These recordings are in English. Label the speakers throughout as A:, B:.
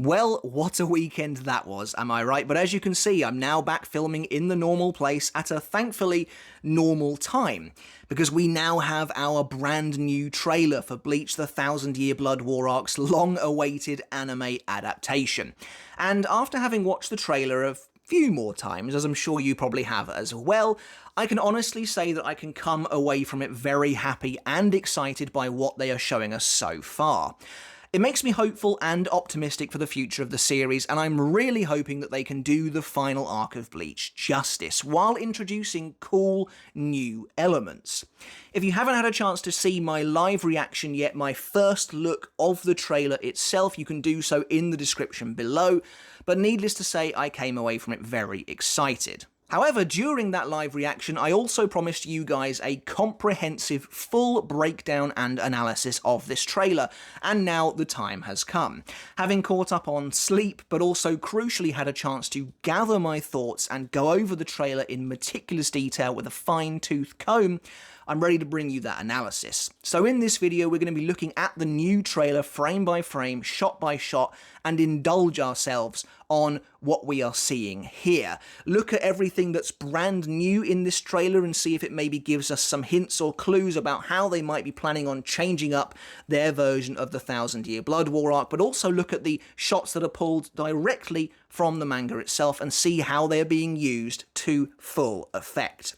A: Well, what a weekend that was, am I right? But as you can see, I'm now back filming in the normal place at a thankfully normal time, because we now have our brand new trailer for Bleach the 1000-Year Blood War Arc's long-awaited anime adaptation. And after having watched the trailer a few more times, as I'm sure you probably have as well, I can honestly say that I can come away from it very happy and excited by what they are showing us so far. It makes me hopeful and optimistic for the future of the series, and I'm really hoping that they can do the final arc of Bleach justice, while introducing cool new elements. If you haven't had a chance to see my live reaction yet, my first look of the trailer itself, you can do so in the description below, but needless to say, I came away from it very excited. However, during that live reaction, I also promised you guys a comprehensive, full breakdown and analysis of this trailer, and now the time has come. Having caught up on sleep, but also crucially had a chance to gather my thoughts and go over the trailer in meticulous detail with a fine-tooth comb, I'm ready to bring you that analysis. So in this video, we're going to be looking at the new trailer frame by frame, shot by shot, and indulge ourselves on what we are seeing here. Look at everything that's brand new in this trailer and see if it maybe gives us some hints or clues about how they might be planning on changing up their version of the 1000-Year Blood War arc, but also look at the shots that are pulled directly from the manga itself and see how they're being used to full effect.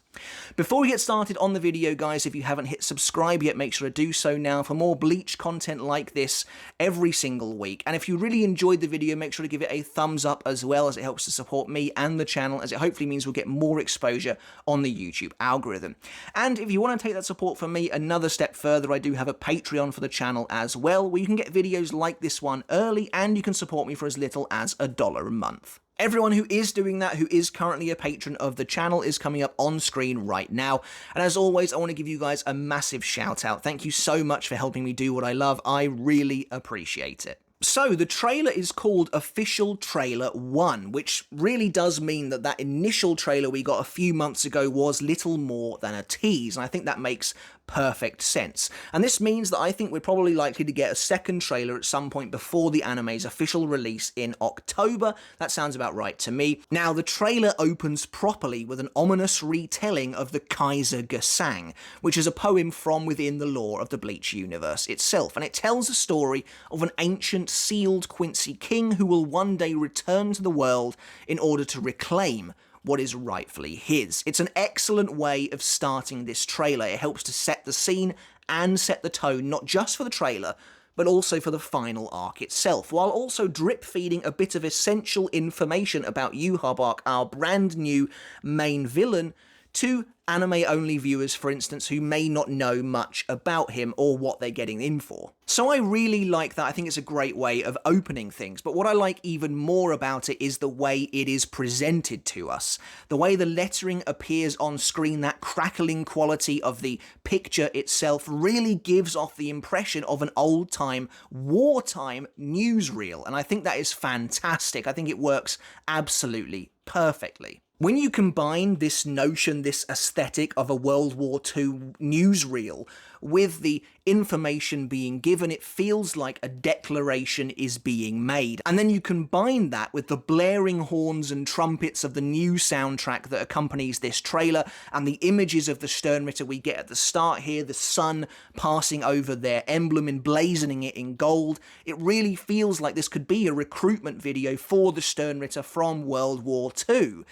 A: Before we get started on the video, guys, if you haven't hit subscribe yet, make sure to do so now for more Bleach content like this every single week. And if you really enjoyed the video, make sure to give it a thumbs up as well, as it helps to support me and the channel, as it hopefully means we'll get more exposure on the YouTube algorithm. And if you want to take that support from me another step further, I do have a Patreon for the channel as well, where you can get videos like this one early, and you can support me for as little as $1 a month. Everyone who is doing that, who is currently a patron of the channel, is coming up on screen right now. And as always, I want to give you guys a massive shout out. Thank you so much for helping me do what I love. I really appreciate it. So, the trailer is called Official Trailer 1, which really does mean that that initial trailer we got a few months ago was little more than a tease, and I think that makes perfect sense. And this means that I think we're probably likely to get a second trailer at some point before the anime's official release in October. That sounds about right to me. Now, the trailer opens properly with an ominous retelling of the Kaiser Gesang, which is a poem from within the lore of the Bleach universe itself, and it tells a story of an ancient sealed Quincy king who will one day return to the world in order to reclaim what is rightfully his. It's an excellent way of starting this trailer. It helps to set the scene and set the tone, not just for the trailer, but also for the final arc itself, while also drip-feeding a bit of essential information about Yhwach, our brand new main villain, to anime-only viewers, for instance, who may not know much about him or what they're getting in for. So I really like that. I think it's a great way of opening things, but what I like even more about it is the way it is presented to us. The way the lettering appears on screen, that crackling quality of the picture itself really gives off the impression of an old-time, wartime newsreel, and I think that is fantastic. I think it works absolutely perfectly. When you combine this notion, this aesthetic of a World War II newsreel with the information being given, it feels like a declaration is being made. And then you combine that with the blaring horns and trumpets of the new soundtrack that accompanies this trailer, and the images of the Sternritter we get at the start here, the sun passing over their emblem, emblazoning it in gold. It really feels like this could be a recruitment video for the Sternritter from World War II.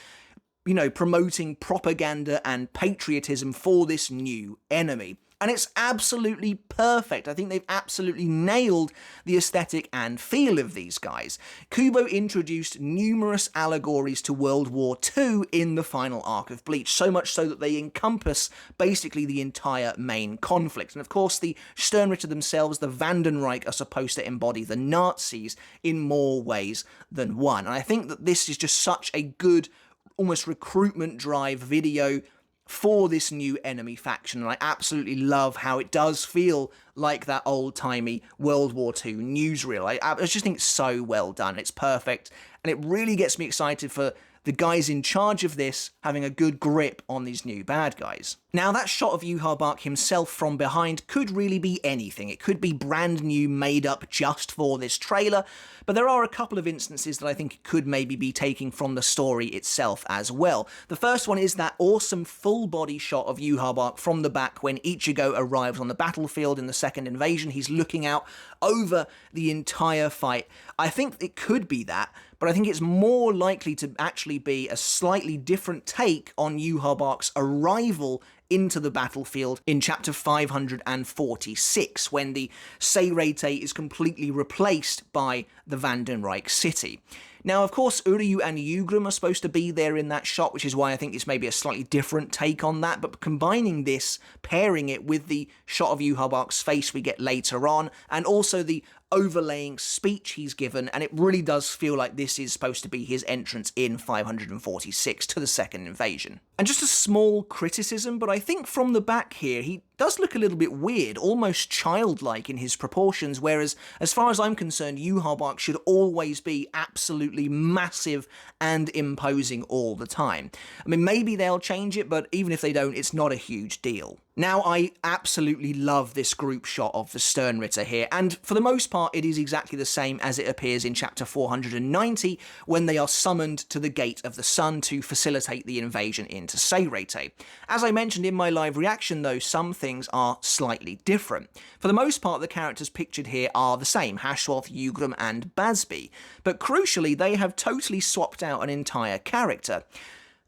A: You know, promoting propaganda and patriotism for this new enemy. And it's absolutely perfect. I think they've absolutely nailed the aesthetic and feel of these guys. Kubo introduced numerous allegories to World War II in the final arc of Bleach, so much so that they encompass basically the entire main conflict. And of course, the Sternritter themselves, the Vandenreich, are supposed to embody the Nazis in more ways than one. And I think that this is just such a good, almost recruitment drive video for this new enemy faction, and I absolutely love how it does feel like that old-timey World War II newsreel. I just think it's so well done. It's perfect, and it really gets me excited for the guys in charge of this having a good grip on these new bad guys. Now, that shot of Yhwach himself from behind could really be anything. It could be brand new, made up just for this trailer, but there are a couple of instances that I think it could maybe be taking from the story itself as well. The first one is that awesome full body shot of Yhwach from the back when Ichigo arrives on the battlefield in the second invasion. He's looking out over the entire fight. I think it could be that, but I think it's more likely to actually be a slightly different take on Yhwach's arrival into the battlefield in chapter 546, when the Seirete is completely replaced by the Vandenreich city. Now, of course, Uryu and Yugrim are supposed to be there in that shot, which is why I think it's maybe a slightly different take on that, but combining this, pairing it with the shot of Yhwach's face we get later on, and also the overlaying speech he's given, and it really does feel like this is supposed to be his entrance in 546 to the second invasion. And just a small criticism, but I think from the back here, he does look a little bit weird, almost childlike in his proportions, whereas, as far as I'm concerned, Yhwach should always be absolutely massive and imposing all the time. I mean, maybe they'll change it, but even if they don't, it's not a huge deal. Now, I absolutely love this group shot of the Sternritter here, and for the most part, it is exactly the same as it appears in chapter 490, when they are summoned to the Gate of the Sun to facilitate the invasion into Seirete. As I mentioned in my live reaction, though, some things are slightly different. For the most part, the characters pictured here are the same, Hashwoth, Yugrim, and Basby, but crucially, they have totally swapped out an entire character.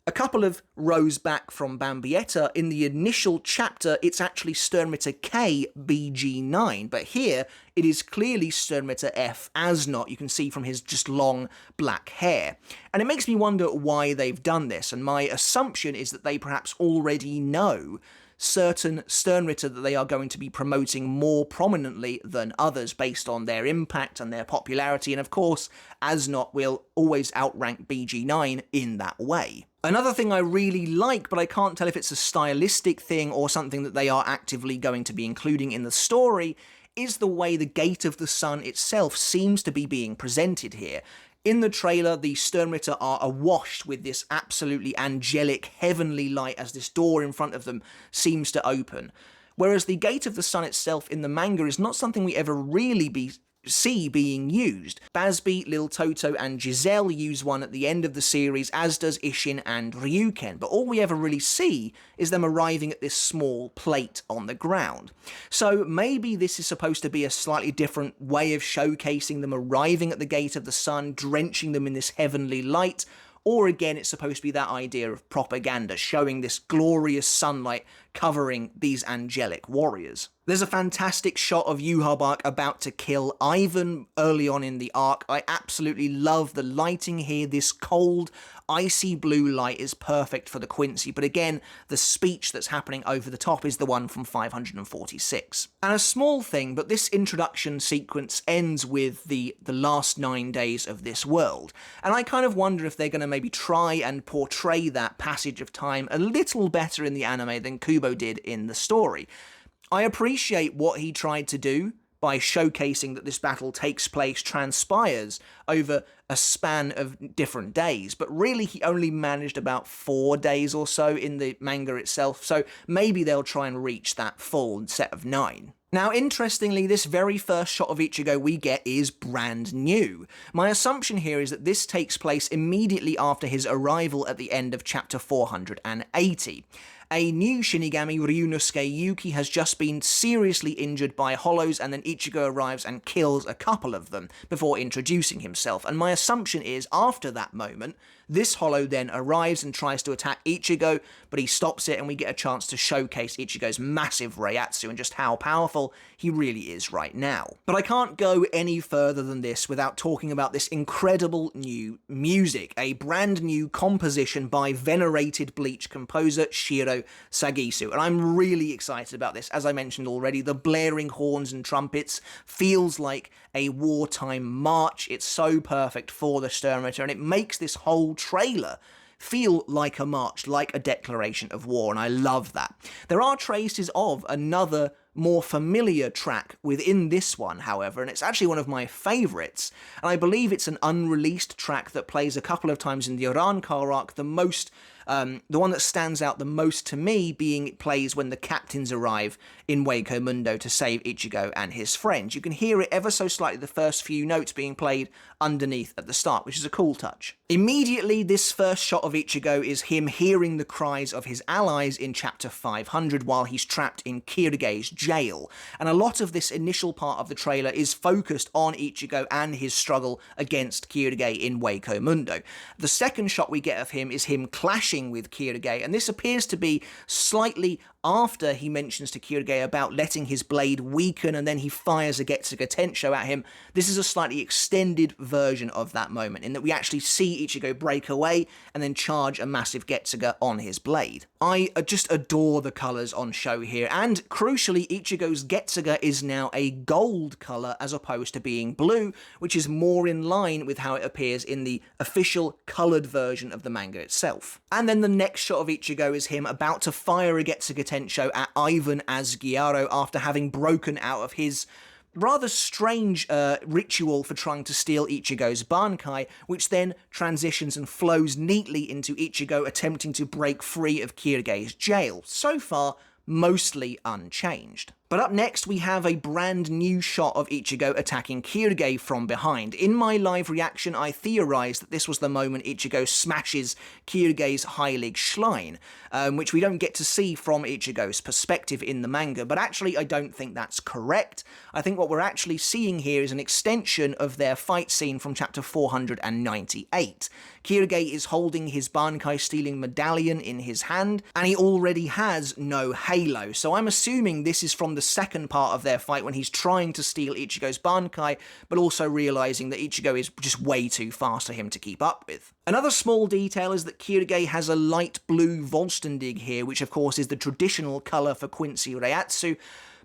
A: A couple of rows back from Bambietta, in the initial chapter, it's actually Sternritter K BG9, but here it is clearly Sternritter F Asnot, you can see from his just long black hair. And it makes me wonder why they've done this, and my assumption is that they perhaps already know certain Sternritter that they are going to be promoting more prominently than others based on their impact and their popularity, and of course, Asnot will always outrank BG9 in that way. Another thing I really like, but I can't tell if it's a stylistic thing or something that they are actively going to be including in the story, is the way the Gate of the Sun itself seems to be being presented here. In the trailer, the Sternritter are awash with this absolutely angelic, heavenly light as this door in front of them seems to open. Whereas the Gate of the Sun itself in the manga is not something we ever really see being used. Basby, Lil Toto, and Giselle use one at the end of the series, as does Ishin and Ryuken, but all we ever really see is them arriving at this small plate on the ground. So maybe this is supposed to be a slightly different way of showcasing them arriving at the Gate of the Sun, drenching them in this heavenly light, or again, it's supposed to be that idea of propaganda, showing this glorious sunlight covering these angelic warriors. There's a fantastic shot of Yhwach about to kill Ivan early on in the arc. I absolutely love the lighting here. This cold, icy blue light is perfect for the Quincy, but again, the speech that's happening over the top is the one from 546. And a small thing, but this introduction sequence ends with the last 9 days of this world, and I kind of wonder if they're going to maybe try and portray that passage of time a little better in the anime than Kubo did in the story. I appreciate what he tried to do by showcasing that this battle transpires over a span of different days, but really he only managed about 4 days or so in the manga itself, so maybe they'll try and reach that full set of 9. Now, interestingly, this very first shot of Ichigo we get is brand new. My assumption here is that this takes place immediately after his arrival at the end of chapter 480. A new Shinigami, Ryunosuke Yuki, has just been seriously injured by hollows, and then Ichigo arrives and kills a couple of them before introducing himself. And my assumption is, after that moment, this hollow then arrives and tries to attack Ichigo, but he stops it and we get a chance to showcase Ichigo's massive Reiatsu and just how powerful he really is right now. But I can't go any further than this without talking about this incredible new music, a brand new composition by venerated Bleach composer Shiro Sagisu, and I'm really excited about this. As I mentioned already, the blaring horns and trumpets feels like a wartime march. It's so perfect for the Sternritter, and it makes this whole trailer feel like a march, like a declaration of war, and I love that. There are traces of another more familiar track within this one, however, and it's actually one of my favourites, and I believe it's an unreleased track that plays a couple of times in the Arrancar arc, the one that stands out the most to me being it plays when the captains arrive in Hueco Mundo to save Ichigo and his friends. You can hear it ever so slightly, the first few notes being played underneath at the start, which is a cool touch. Immediately, this first shot of Ichigo is him hearing the cries of his allies in chapter 500 while he's trapped in Kirige's jail, and a lot of this initial part of the trailer is focused on Ichigo and his struggle against Kirige in Hueco Mundo. The second shot we get of him is him clashing with Kirige, and this appears to be slightly after he mentions to Kirige about letting his blade weaken and then he fires a Getsuga Tensho at him. This is a slightly extended version of that moment in that we actually see Ichigo break away and then charge a massive Getsuga on his blade. I just adore the colours on show here, and crucially Ichigo's Getsuga is now a gold colour as opposed to being blue, which is more in line with how it appears in the official coloured version of the manga itself. And then the next shot of Ichigo is him about to fire a Getsuga Tensho at Ivan as Gyaro after having broken out of his rather strange ritual for trying to steal Ichigo's Bankai, which then transitions and flows neatly into Ichigo attempting to break free of Kirige's jail. So far, mostly unchanged. But up next, we have a brand new shot of Ichigo attacking Kirige from behind. In my live reaction, I theorised that this was the moment Ichigo smashes Kirige's Heilig Schlein, which we don't get to see from Ichigo's perspective in the manga, but actually I don't think that's correct. I think what we're actually seeing here is an extension of their fight scene from chapter 498. Kirige is holding his Bankai stealing medallion in his hand, and he already has no halo, so I'm assuming this is from the second part of their fight when he's trying to steal Ichigo's Bankai, but also realising that Ichigo is just way too fast for him to keep up with. Another small detail is that Kirige has a light blue Vollständig here, which of course is the traditional colour for Quincy Reiatsu.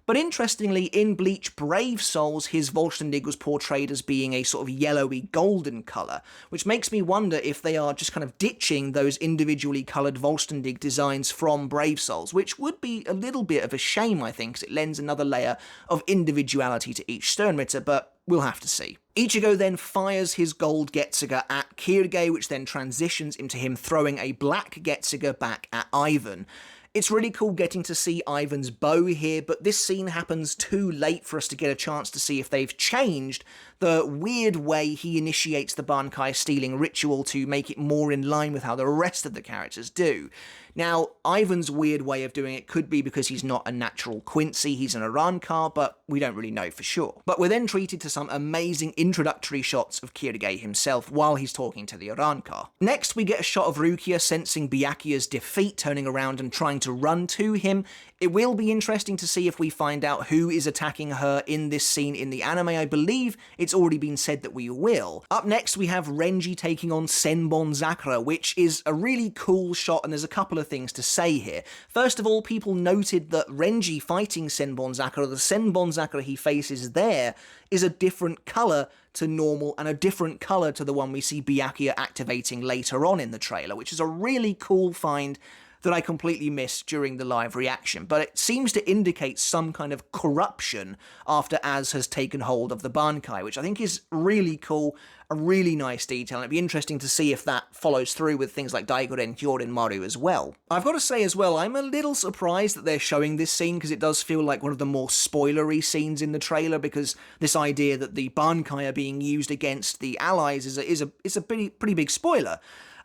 A: But interestingly, in Bleach Brave Souls, his Vollständig was portrayed as being a sort of yellowy golden colour, which makes me wonder if they are just kind of ditching those individually coloured Vollständig designs from Brave Souls, which would be a little bit of a shame, I think, because it lends another layer of individuality to each Sternritter, but we'll have to see. Ichigo then fires his gold Getsuga at Kirige, which then transitions into him throwing a black Getsuga back at Ivan. It's really cool getting to see Ivan's bow here, but this scene happens too late for us to get a chance to see if they've changed the weird way he initiates the Bankai stealing ritual to make it more in line with how the rest of the characters do. Now, Ivan's weird way of doing it could be because he's not a natural Quincy, he's an Arrancar, but we don't really know for sure. But we're then treated to some amazing introductory shots of Kirige himself while he's talking to the Arrancar. Next, we get a shot of Rukia sensing Byakuya's defeat, turning around and trying to run to him. It will be interesting to see if we find out who is attacking her in this scene in the anime. I believe it's already been said that we will. Up next, we have Renji taking on Senbon Zakura, which is a really cool shot, and there's a couple of things to say here. First of all, people noted that Renji fighting Senbon Zakura, the Senbon Zakura he faces there, is a different colour to normal and a different colour to the one we see Byakuya activating later on in the trailer, which is a really cool find that I completely missed during the live reaction, but it seems to indicate some kind of corruption after Az has taken hold of the Bankai, which I think is really cool, a really nice detail, and it'd be interesting to see if that follows through with things like Daigoren Hyorin Maru as well. I've got to say as well, I'm a little surprised that they're showing this scene, because it does feel like one of the more spoilery scenes in the trailer, because this idea that the Bankai are being used against the allies is a pretty big spoiler.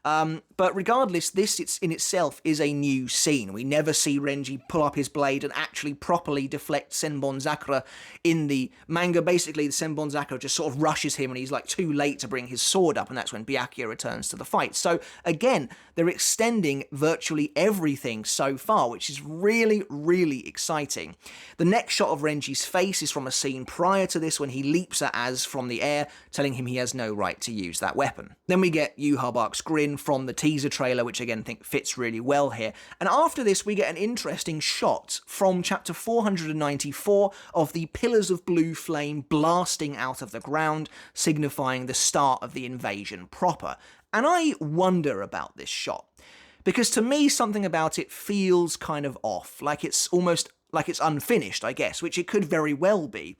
A: But regardless, this in itself is a new scene. We never see Renji pull up his blade and actually properly deflect Senbon Zakura in the manga. Basically, the Senbon Zakura just sort of rushes him and he's like too late to bring his sword up, and that's when Byakuya returns to the fight. So again, they're extending virtually everything so far, which is really, really exciting. The next shot of Renji's face is from a scene prior to this when he leaps at Az from the air, telling him he has no right to use that weapon. Then we get Yuha Bark's grin from the teaser trailer, which again I think fits really well here. And after this, we get an interesting shot from chapter 494 of the pillars of blue flame blasting out of the ground, signifying the start of the invasion proper. And I wonder about this shot, because to me something about it feels kind of off, like it's almost like it's unfinished, I guess, which it could very well be.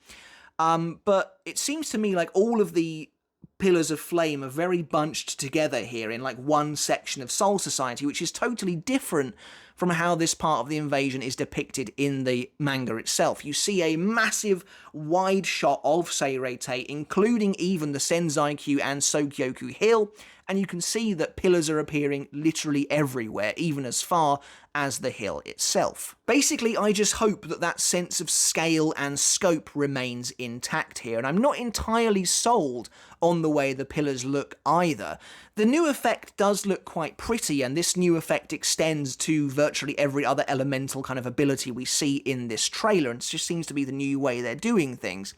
A: But it seems to me like all of the pillars of flame are very bunched together here in like one section of Soul Society, which is totally different from how this part of the invasion is depicted in the manga itself. You see a massive wide shot of Seirei, including even the Senzai-kyu and Sogyoku Hill, and you can see that pillars are appearing literally everywhere, even as far as the hill itself. Basically, I just hope that that sense of scale and scope remains intact here, and I'm not entirely sold on the way the pillars look either. The new effect does look quite pretty, and this new effect extends to virtually every other elemental kind of ability we see in this trailer, and it just seems to be the new way they're doing things.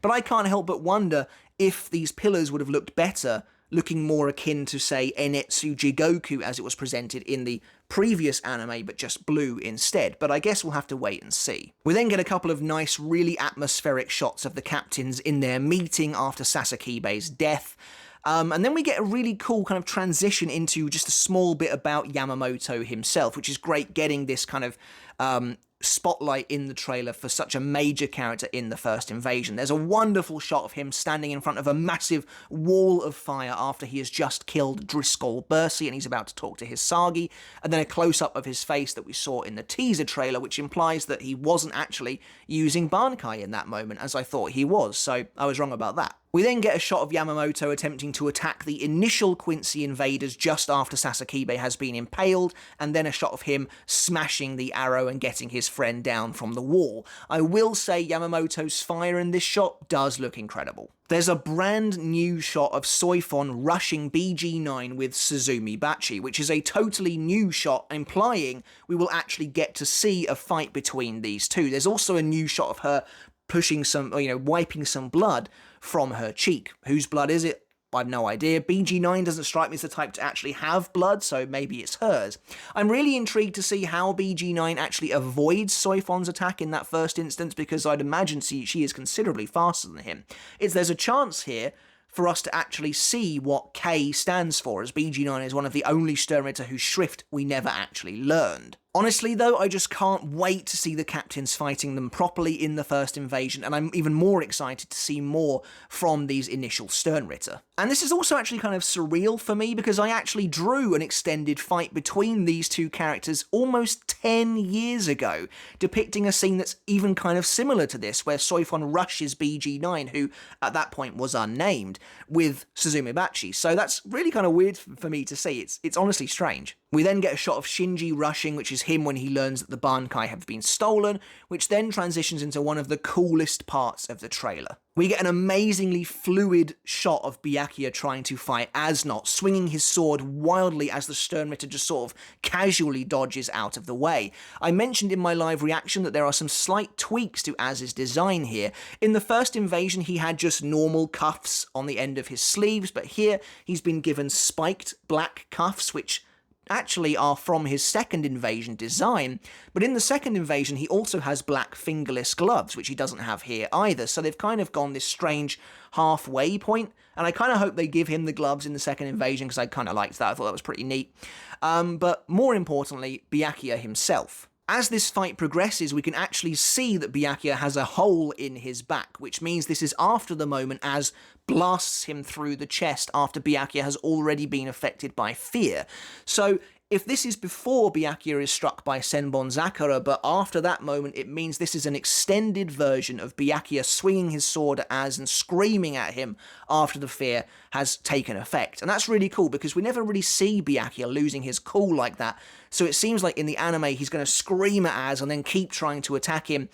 A: But I can't help but wonder if these pillars would have looked better looking more akin to, say, Enetsu Jigoku as it was presented in the previous anime, but just blue instead. But I guess we'll have to wait and see. We then get a couple of nice, really atmospheric shots of the captains in their meeting after Sasakibe's death. And then we get a really cool kind of transition into just a small bit about Yamamoto himself, which is great, getting this kind of spotlight in the trailer for such a major character in the first invasion. There's a wonderful shot of him standing in front of a massive wall of fire after he has just killed Driscoll Bursey and he's about to talk to Hisagi, and then a close-up of his face that we saw in the teaser trailer, which implies that he wasn't actually using Bankai in that moment, as I thought he was, so I was wrong about that. We then get a shot of Yamamoto attempting to attack the initial Quincy invaders just after Sasakibe has been impaled, and then a shot of him smashing the arrow and getting his friend down from the wall. I will say Yamamoto's fire in this shot does look incredible. There's a brand new shot of Soifon rushing BG9 with Suzumi Bachi, which is a totally new shot, implying we will actually get to see a fight between these two. There's also a new shot of her pushing some, wiping some blood from her cheek. Whose blood is it? I have no idea. BG9 doesn't strike me as the type to actually have blood, so maybe it's hers. I'm really intrigued to see how BG9 actually avoids Soifon's attack in that first instance, because I'd imagine she is considerably faster than him. There's a chance here for us to actually see what K stands for, as BG9 is one of the only Sturmritter whose shrift we never actually learned. Honestly, though, I just can't wait to see the captains fighting them properly in the first invasion, and I'm even more excited to see more from these initial Sturmritter. And this is also actually kind of surreal for me, because I actually drew an extended fight between these two characters almost 10 years ago, depicting a scene that's even kind of similar to this, where Soifon rushes BG9, who at that point was unnamed, with Suzumi Bachi. So that's really kind of weird for me to see. It's honestly strange. We then get a shot of Shinji rushing, which is him when he learns that the Bankai have been stolen, which then transitions into one of the coolest parts of the trailer. We get an amazingly fluid shot of Byakuya trying to fight Asnot, swinging his sword wildly as the Sturmritter just sort of casually dodges out of the way. I mentioned in my live reaction that there are some slight tweaks to Az's design here. In the first invasion, he had just normal cuffs on the end of his sleeves, but here he's been given spiked black cuffs, which actually are from his second invasion design, but in the second invasion he also has black fingerless gloves, which he doesn't have here either, so they've kind of gone this strange halfway point, and I kind of hope they give him the gloves in the second invasion, because I kind of liked that. I thought that was pretty neat. But more importantly, Byakuya himself. As this fight progresses, we can actually see that Byakuya has a hole in his back, which means this is after the moment Az blasts him through the chest after Byakuya has already been affected by fear. So if this is before Byakuya is struck by Senbon Zakura, but after that moment, it means this is an extended version of Byakuya swinging his sword at Az and screaming at him after the fear has taken effect. And that's really cool, because we never really see Byakuya losing his cool like that. So it seems like in the anime, he's going to scream at Az and then keep trying to attack him.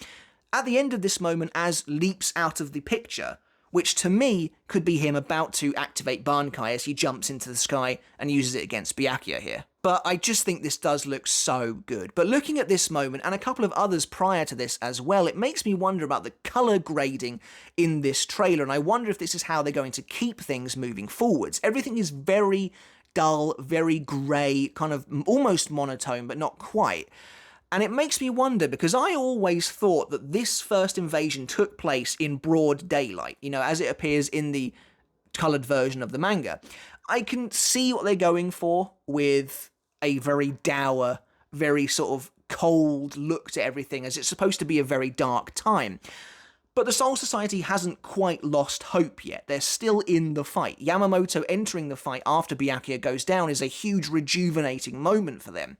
A: At the end of this moment, Az leaps out of the picture, which to me could be him about to activate Bankai as he jumps into the sky and uses it against Byakuya here. But I just think this does look so good. But looking at this moment, and a couple of others prior to this as well, it makes me wonder about the colour grading in this trailer, and I wonder if this is how they're going to keep things moving forwards. Everything is very dull, very grey, kind of almost monotone, but not quite. And it makes me wonder, because I always thought that this first invasion took place in broad daylight, as it appears in the coloured version of the manga. I can see what they're going for with a very dour, very sort of cold look to everything, as it's supposed to be a very dark time. But the Soul Society hasn't quite lost hope yet. They're still in the fight. Yamamoto entering the fight after Byakuya goes down is a huge rejuvenating moment for them.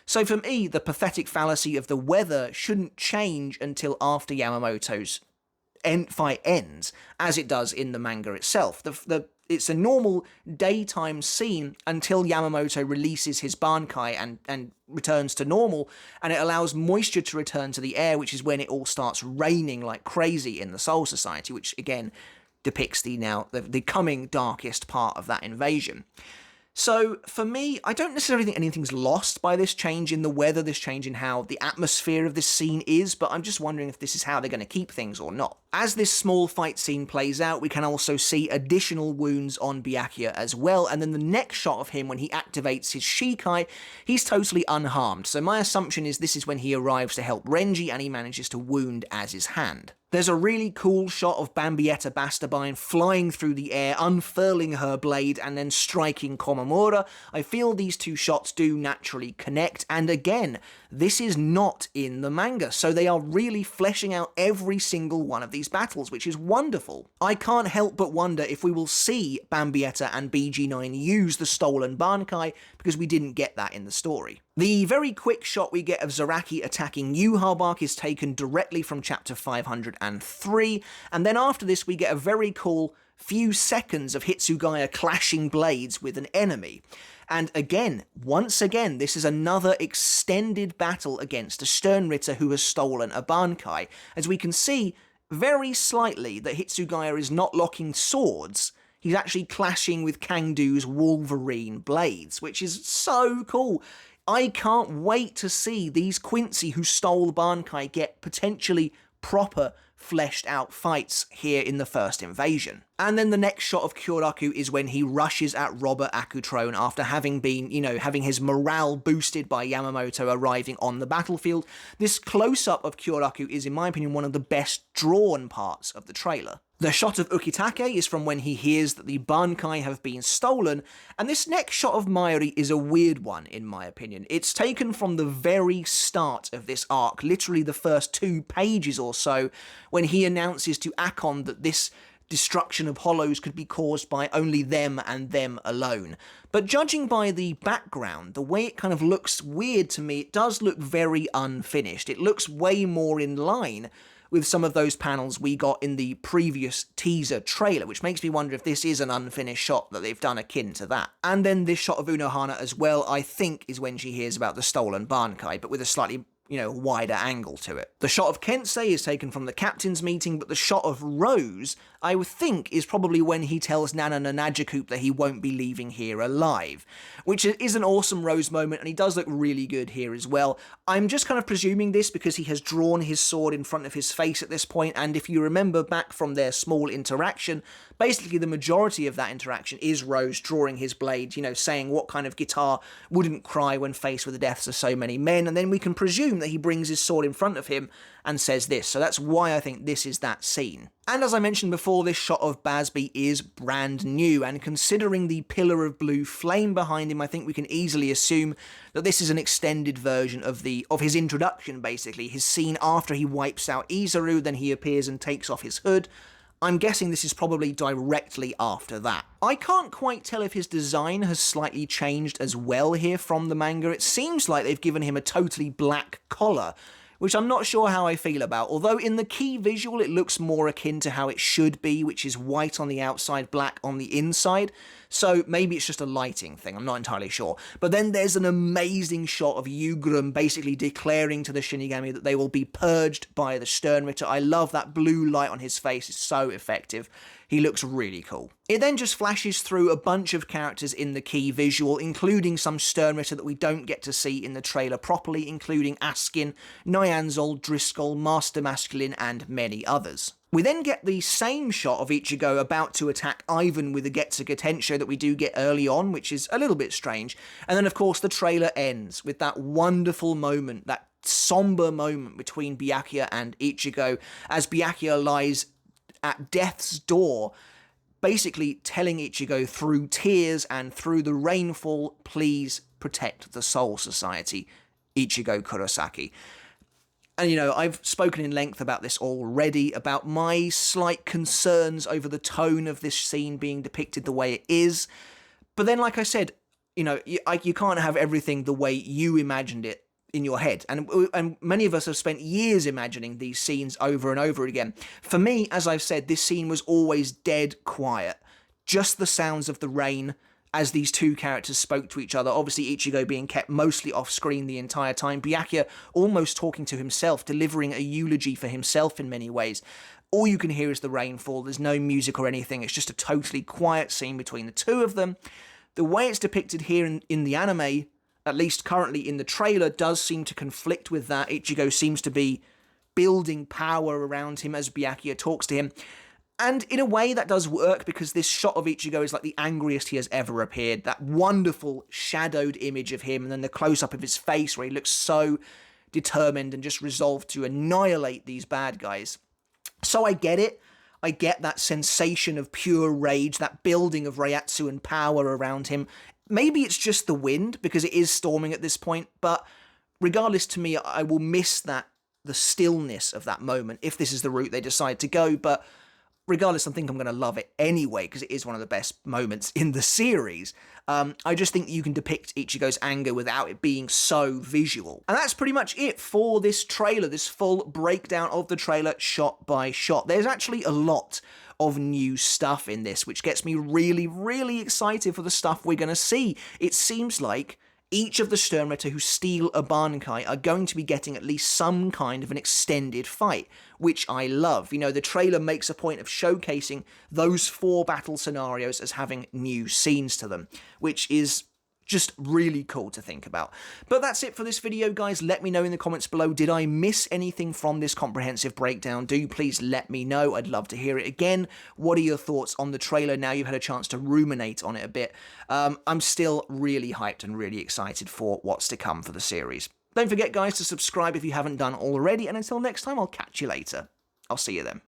A: So for me, the pathetic fallacy of the weather shouldn't change until after Yamamoto's fight ends, as it does in the manga itself. It's a normal daytime scene until Yamamoto releases his Bankai and returns to normal, and it allows moisture to return to the air, which is when it all starts raining like crazy in the Soul Society, which again depicts the coming darkest part of that invasion. So, for me, I don't necessarily think anything's lost by this change in the weather, this change in how the atmosphere of this scene is, but I'm just wondering if this is how they're going to keep things or not. As this small fight scene plays out, we can also see additional wounds on Byakuya as well, and then the next shot of him when he activates his Shikai, he's totally unharmed. So my assumption is this is when he arrives to help Renji and he manages to wound Az's hand. There's a really cool shot of Bambietta Bastabine flying through the air, unfurling her blade, and then striking Komamura. I feel these two shots do naturally connect, and again, this is not in the manga, so they are really fleshing out every single one of these battles, which is wonderful. I can't help but wonder if we will see Bambietta and BG9 use the stolen Bankai, because we didn't get that in the story. The very quick shot we get of Zaraki attacking Yhwach is taken directly from chapter 503, and then after this we get a very cool few seconds of Hitsugaya clashing blades with an enemy. And again, once again, this is another extended battle against a Sternritter who has stolen a Bankai, as we can see very slightly that Hitsugaya is not locking swords. He's actually clashing with Kangdo's Wolverine blades, which is so cool. I can't wait to see these Quincy who stole Bankai get potentially proper, fleshed out fights here in the first invasion. And then the next shot of Kyoraku is when he rushes at Robert Akutrone after having been, having his morale boosted by Yamamoto arriving on the battlefield. This close-up of Kyoraku is, in my opinion, one of the best drawn parts of the trailer. The shot of Ukitake is from when he hears that the Bankai have been stolen, and this next shot of Mayuri is a weird one, in my opinion. It's taken from the very start of this arc, literally the first 2 pages or so, when he announces to Akon that this destruction of hollows could be caused by only them and them alone. But judging by the background, the way it kind of looks weird to me, it does look very unfinished. It looks way more in line with some of those panels we got in the previous teaser trailer, which makes me wonder if this is an unfinished shot that they've done akin to that. And then this shot of Unohana as well, I think, is when she hears about the stolen Bankai, but with a slightly wider angle to it. The shot of Kensei is taken from the captain's meeting, but the shot of Rose, I would think, is probably when he tells Nana Nanajacoup that he won't be leaving here alive, which is an awesome Rose moment, and he does look really good here as well. I'm just kind of presuming this because he has drawn his sword in front of his face at this point, and if you remember back from their small interaction, basically the majority of that interaction is Rose drawing his blade, saying what kind of guitar wouldn't cry when faced with the deaths of so many men, and then we can presume that he brings his sword in front of him and says this. So that's why I think this is that scene. And as I mentioned before, this shot of Basby is brand new, and considering the pillar of blue flame behind him, I think we can easily assume that this is an extended version of his introduction, basically. His scene after he wipes out Izuru, then he appears and takes off his hood. I'm guessing this is probably directly after that. I can't quite tell if his design has slightly changed as well here from the manga. It seems like they've given him a totally black collar, which I'm not sure how I feel about, although in the key visual it looks more akin to how it should be, which is white on the outside, black on the inside. So maybe it's just a lighting thing, I'm not entirely sure. But then there's an amazing shot of Yugrum basically declaring to the Shinigami that they will be purged by the Sternritter. I love that blue light on his face, it's so effective. He looks really cool. It then just flashes through a bunch of characters in the key visual, including some Sternritter that we don't get to see in the trailer properly, including Askin, Nyanzol, Driscoll, Master Masculine, and many others. We then get the same shot of Ichigo about to attack Ivan with the Getsuga Tensho that we do get early on, which is a little bit strange. And then, of course, the trailer ends with that wonderful moment, that somber moment between Byakuya and Ichigo, as Byakuya lies at death's door, basically telling Ichigo through tears and through the rainfall, please protect the Soul Society. Ichigo Kurosaki. And, you know, I've spoken in length about this already, about my slight concerns over the tone of this scene being depicted the way it is. But then, like I said, you know, you can't have everything the way you imagined it in your head. And many of us have spent years imagining these scenes over and over again. For me, as I've said, this scene was always dead quiet. Just the sounds of the rain as these two characters spoke to each other. Obviously, Ichigo being kept mostly off screen the entire time. Byakuya almost talking to himself, delivering a eulogy for himself in many ways. All you can hear is the rainfall. There's no music or anything. It's just a totally quiet scene between the two of them. The way it's depicted here in the anime, at least currently in the trailer, does seem to conflict with that. Ichigo seems to be building power around him as Byakuya talks to him. And in a way that does work, because this shot of Ichigo is like the angriest he has ever appeared. That wonderful shadowed image of him, and then the close-up of his face where he looks so determined and just resolved to annihilate these bad guys. So I get it. I get that sensation of pure rage, that building of Reiatsu and power around him. Maybe it's just the wind, because it is storming at this point, but regardless, to me, I will miss the stillness of that moment, if this is the route they decide to go. But regardless, I think I'm going to love it anyway, because it is one of the best moments in the series. I just think you can depict Ichigo's anger without it being so visual. And that's pretty much it for this trailer, this full breakdown of the trailer shot by shot. There's actually a lot of new stuff in this, which gets me really, really excited for the stuff we're going to see. It seems like each of the Sturmritter who steal a Bankai are going to be getting at least some kind of an extended fight, which I love. You know, the trailer makes a point of showcasing those 4 battle scenarios as having new scenes to them, which is just really cool to think about. But that's it for this video, guys. Let me know in the comments below, did I miss anything from this comprehensive breakdown? Do please let me know. I'd love to hear it again. What are your thoughts on the trailer now you've had a chance to ruminate on it a bit? I'm still really hyped and really excited for what's to come for the series. Don't forget, guys, to subscribe if you haven't done already, and until next time, I'll catch you later. I'll see you then.